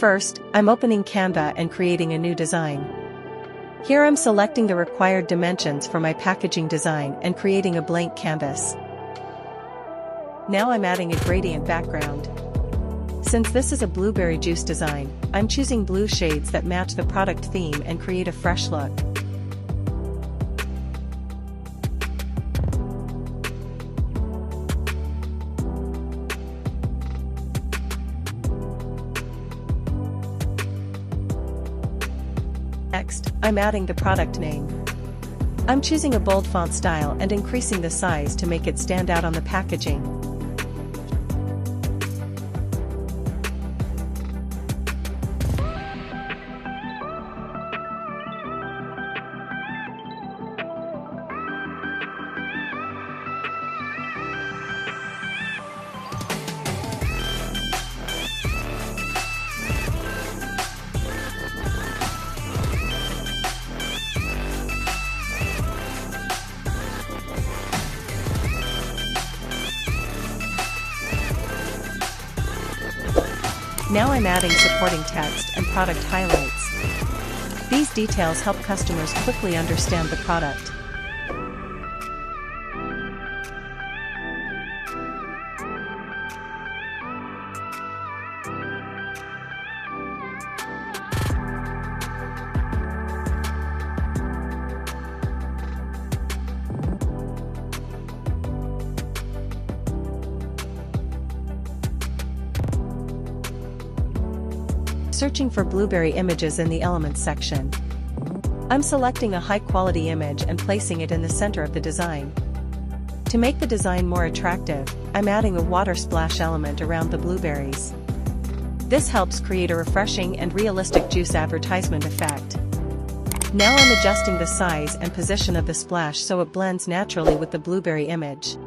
First, I'm opening Canva and creating a new design. Here I'm selecting the required dimensions for my packaging design and creating a blank canvas. Now I'm adding a gradient background. Since this is a blueberry juice design, I'm choosing blue shades that match the product theme and create a fresh look. Next, I'm adding the product name. I'm choosing a bold font style and increasing the size to make it stand out on the packaging. Now I'm adding supporting text and product highlights. These details help customers quickly understand the product. Searching for blueberry images in the Elements section. I'm selecting a high-quality image and placing it in the center of the design. To make the design more attractive, I'm adding a water splash element around the blueberries. This helps create a refreshing and realistic juice advertisement effect. Now I'm adjusting the size and position of the splash so it blends naturally with the blueberry image.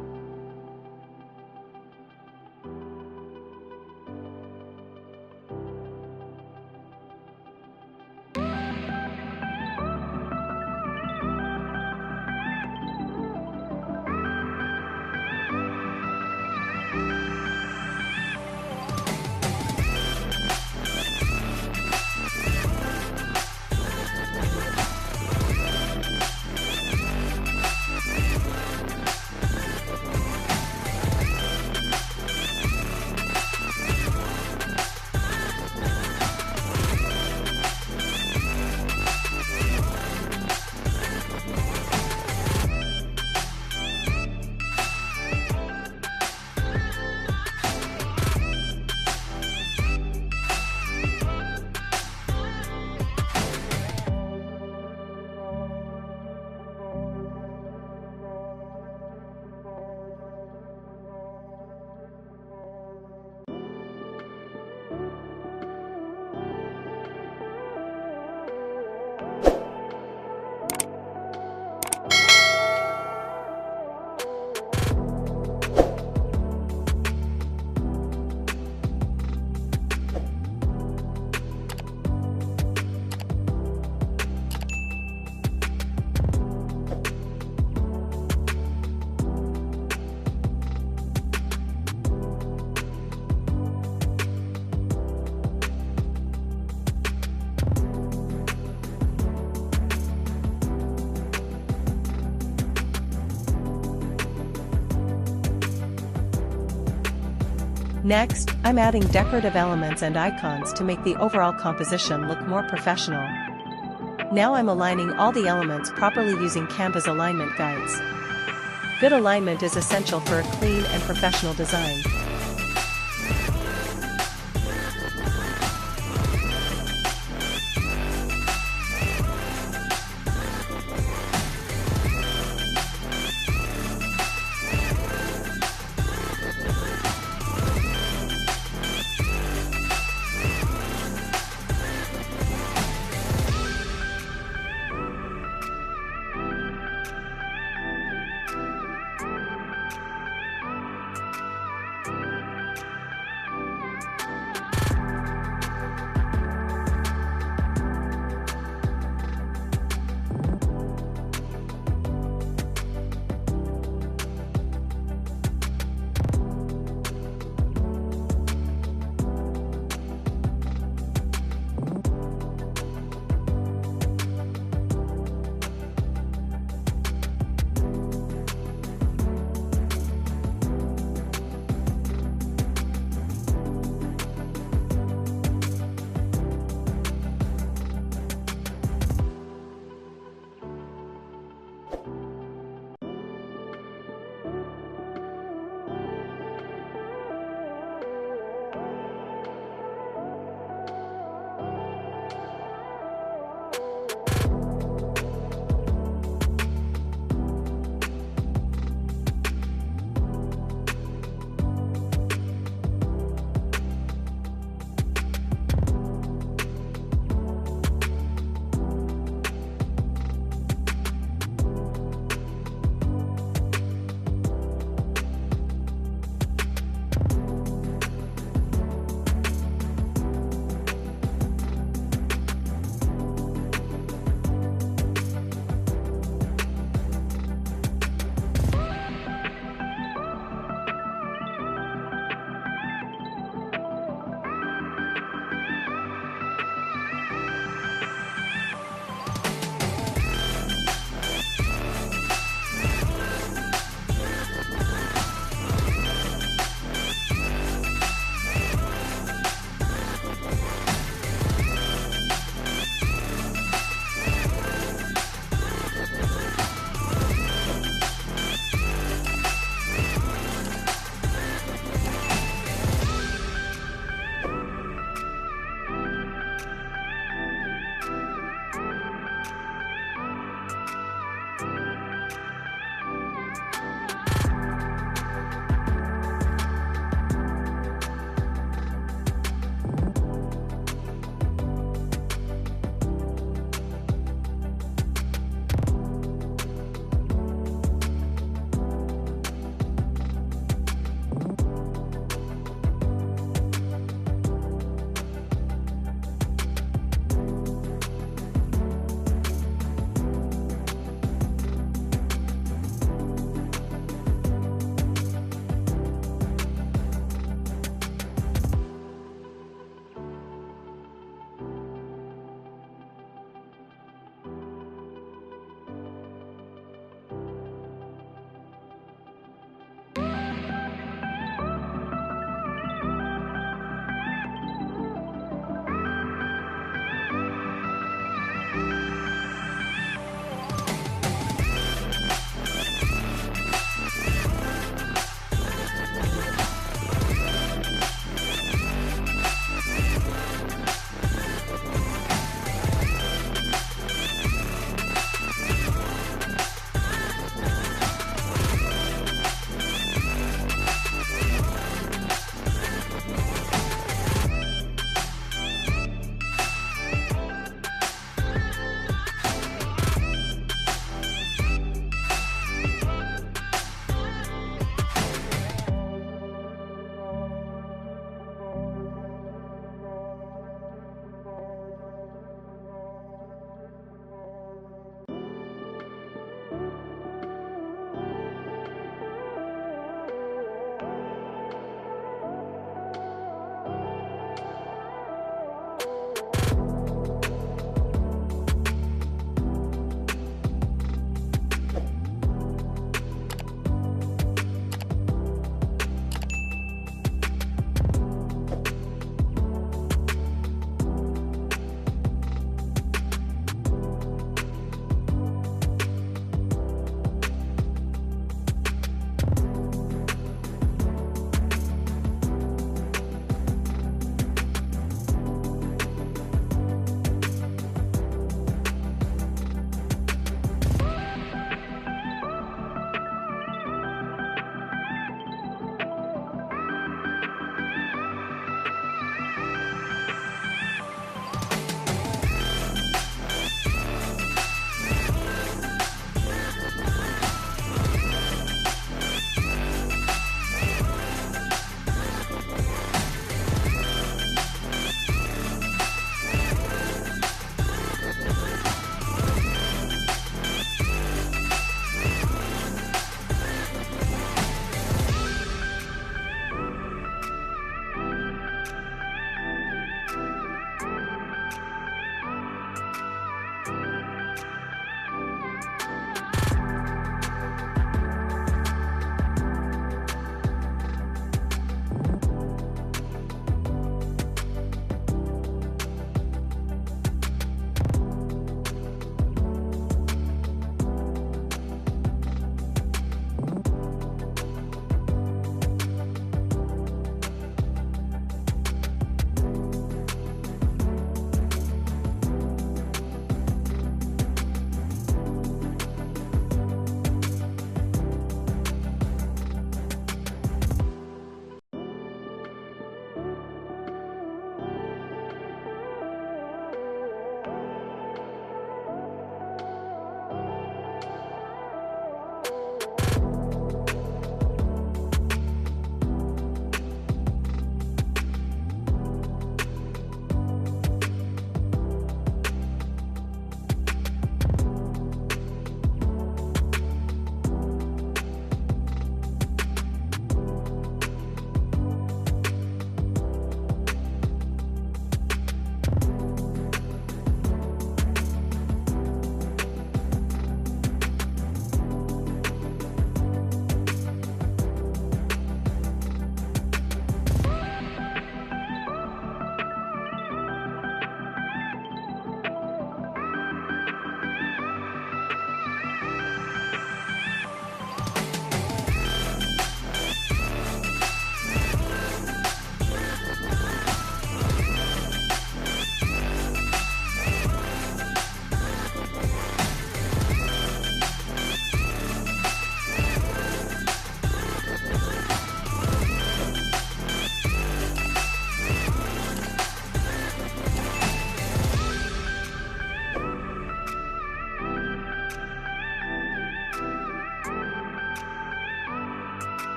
Next, I'm adding decorative elements and icons to make the overall composition look more professional. Now I'm aligning all the elements properly using Canva's alignment guides. Good alignment is essential for a clean and professional design.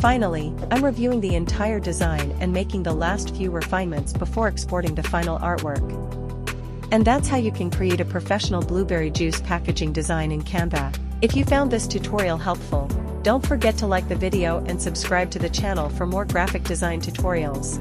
Finally, I'm reviewing the entire design and making the last few refinements before exporting the final artwork. And that's how you can create a professional blueberry juice packaging design in Canva. If you found this tutorial helpful, don't forget to like the video and subscribe to the channel for more graphic design tutorials.